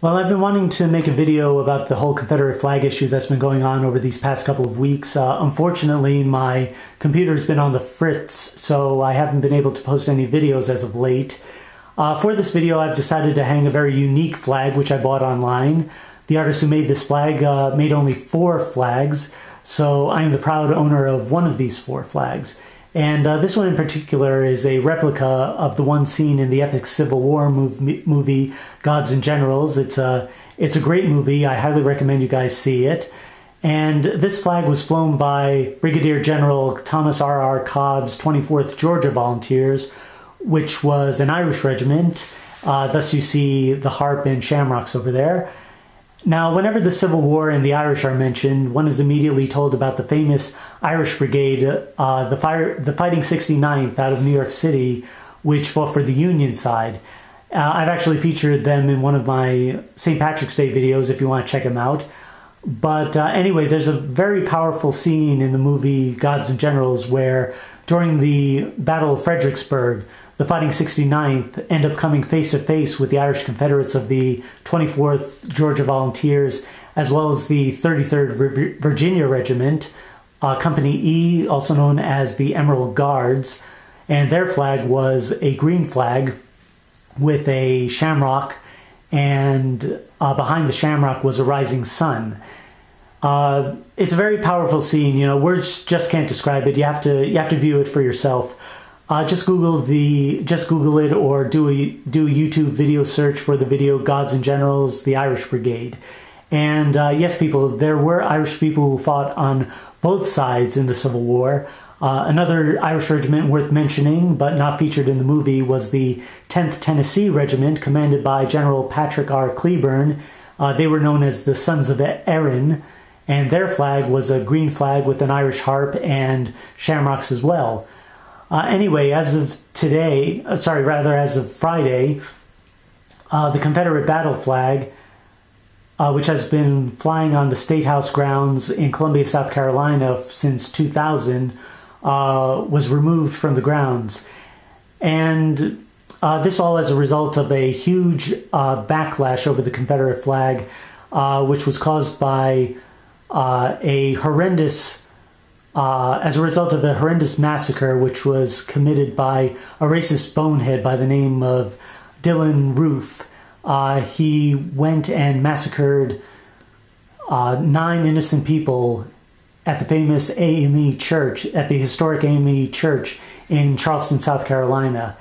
Well, I've been wanting to make a video about the whole Confederate flag issue that's been going on over these past couple of weeks. Unfortunately, my computer's been on the fritz, so I haven't been able to post any videos as of late. For this video, I've decided to hang a very unique flag, which I bought online. The artist who made this flag made only 4 flags, so I am the proud owner of one of these 4 flags. And this one in particular is a replica of the one seen in the epic Civil War movie Gods and Generals. It's a great movie. I highly recommend you guys see it. And this flag was flown by Brigadier General Thomas R.R. Cobb's 24th Georgia Volunteers, which was an Irish regiment. Thus you see the harp and shamrocks over there. Now, whenever the Civil War and the Irish are mentioned, one is immediately told about the famous Irish Brigade, the Fighting 69th out of New York City, which fought for the Union side. I've actually featured them in one of my St. Patrick's Day videos if you want to check them out. But anyway, there's a very powerful scene in the movie Gods and Generals where, during the Battle of Fredericksburg, the Fighting 69th end up coming face to face with the Irish Confederates of the 24th Georgia Volunteers, as well as the 33rd Virginia Regiment, Company E, also known as the Emerald Guards. And their flag was a green flag with a shamrock, and behind the shamrock was a rising sun. It's a very powerful scene. You know, words just can't describe it. You have to view it for yourself. Just Google it, or do a YouTube video search for the video Gods and Generals, the Irish Brigade. And yes, people, there were Irish people who fought on both sides in the Civil War. Another Irish regiment worth mentioning, but not featured in the movie, was the 10th Tennessee Regiment, commanded by General Patrick R. Cleburne. They were known as the Sons of Erin, and their flag was a green flag with an Irish harp and shamrocks as well. Anyway, as of today, as of Friday, the Confederate battle flag, which has been flying on the State House grounds in Columbia, South Carolina since 2000, was removed from the grounds. And this all as a result of a huge backlash over the Confederate flag, which was caused by as a result of a horrendous massacre which was committed by a racist bonehead by the name of Dylan Roof. He went and massacred 9 innocent people at the famous AME Church, at the historic AME Church in Charleston, South Carolina.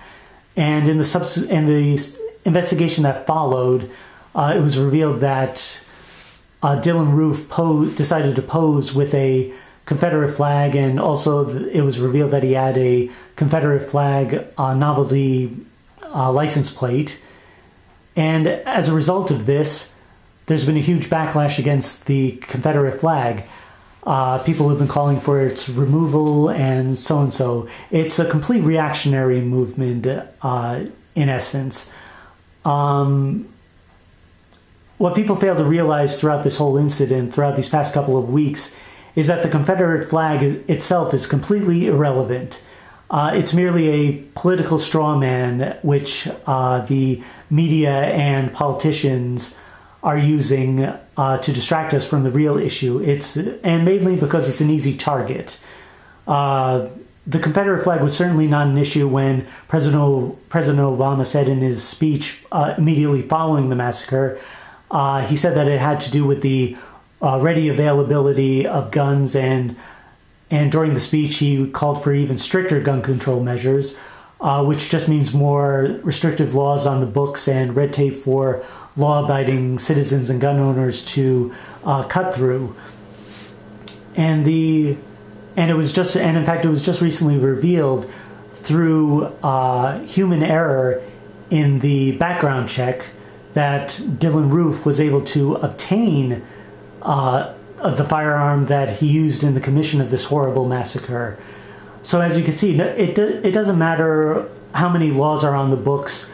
And in the investigation that followed, it was revealed that Dylan Roof decided to pose with a Confederate flag, and also it was revealed that he had a Confederate flag novelty license plate. And as a result of this, there's been a huge backlash against the Confederate flag. People have been calling for its removal and so. It's a complete reactionary movement, in essence. What people fail to realize throughout this whole incident, throughout these past couple of weeks, is that the Confederate flag itself is completely irrelevant. It's merely a political straw man which the media and politicians are using to distract us from the real issue. And mainly because it's an easy target. The Confederate flag was certainly not an issue when President Obama said in his speech immediately following the massacre. He said that it had to do with the ready availability of guns, and during the speech he called for even stricter gun control measures, which just means more restrictive laws on the books and red tape for law-abiding citizens and gun owners to cut through. And in fact it was just recently revealed through human error in the background check that Dylan Roof was able to obtain the firearm that he used in the commission of this horrible massacre. So as you can see, it doesn't matter how many laws are on the books.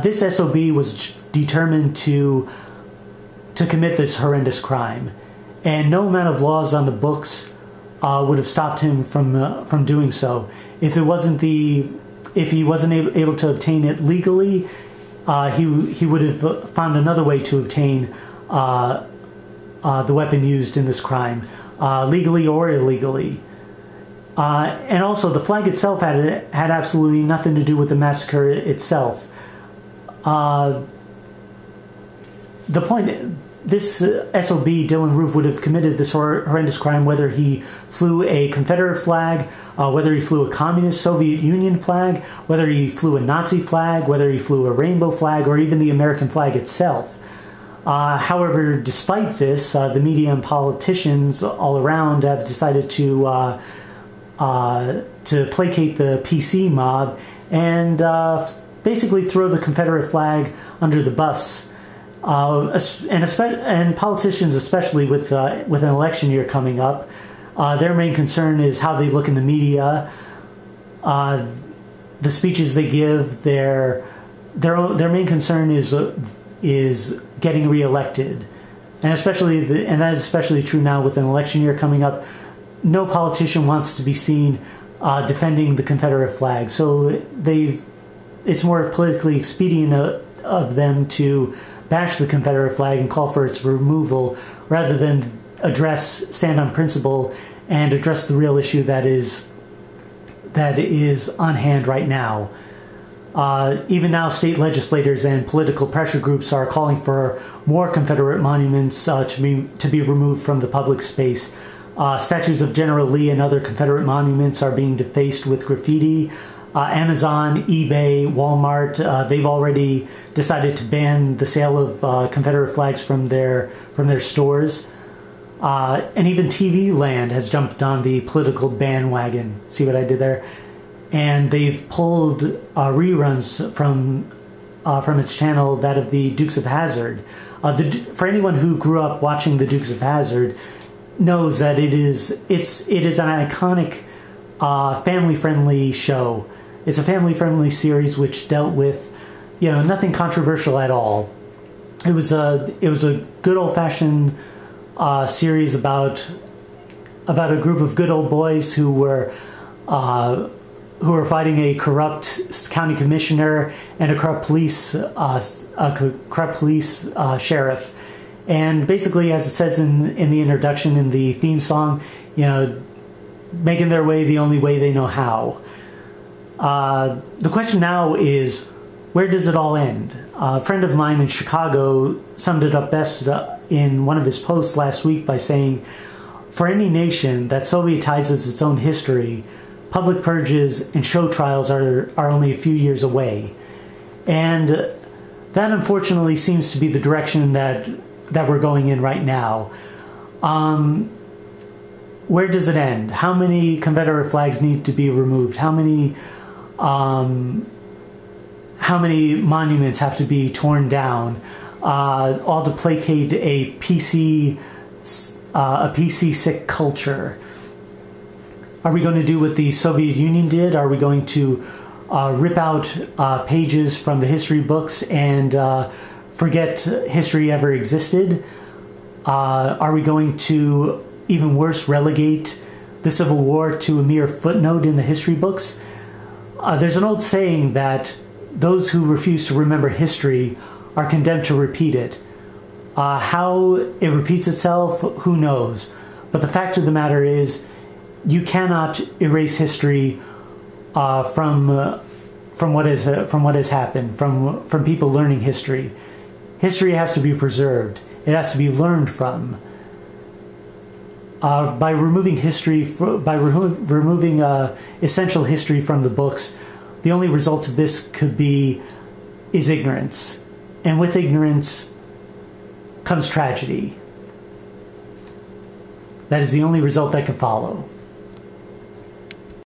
This SOB was determined to commit this horrendous crime, and no amount of laws on the books would have stopped him from doing so. If he wasn't able to obtain it legally, he would have found another way to obtain the weapon used in this crime, legally or illegally. And also, the flag itself had absolutely nothing to do with the massacre itself. The point, this SOB, Dylan Roof, would have committed this horrendous crime whether he flew a Confederate flag, whether he flew a communist Soviet Union flag, whether he flew a Nazi flag, whether he flew a rainbow flag, or even the American flag itself. However, despite this, the media and politicians all around have decided to placate the PC mob and basically throw the Confederate flag under the bus. And politicians, especially with an election year coming up, their main concern is how they look in the media, the speeches they give. Their main concern is getting reelected, and that is especially true now with an election year coming up. No politician wants to be seen defending the Confederate flag, so it's more politically expedient of them to bash the Confederate flag and call for its removal rather than stand on principle and address the real issue that is on hand right now. Even now, state legislators and political pressure groups are calling for more Confederate monuments to be removed from the public space. Statues of General Lee and other Confederate monuments are being defaced with graffiti. Amazon, eBay, Walmart, they've already decided to ban the sale of Confederate flags from their stores. And even TV Land has jumped on the political bandwagon. See what I did there? And they've pulled reruns from its channel, that of the Dukes of Hazzard. For anyone who grew up watching the Dukes of Hazzard, knows that it is an iconic, family-friendly show. It's a family-friendly series which dealt with, nothing controversial at all. It was a good old-fashioned series about a group of good old boys who were fighting a corrupt county commissioner and a corrupt police sheriff. And basically, as it says in the introduction, in the theme song, making their way the only way they know how. The question now is, where does it all end? A friend of mine in Chicago summed it up best in one of his posts last week by saying, for any nation that Sovietizes its own history, public purges and show trials are only a few years away. And that unfortunately seems to be the direction that we're going in right now. Where does it end? How many Confederate flags need to be removed? How many monuments have to be torn down? All to placate a PC sick culture. Are we going to do what the Soviet Union did? Are we going to rip out pages from the history books and forget history ever existed? Are we going to, even worse, relegate the Civil War to a mere footnote in the history books? There's an old saying that those who refuse to remember history are condemned to repeat it. How it repeats itself, who knows? But the fact of the matter is, you cannot erase history from what has happened, from people learning history. History has to be preserved. It has to be learned from. By removing essential history from the books, the only result of this is ignorance, and with ignorance comes tragedy. That is the only result that can follow.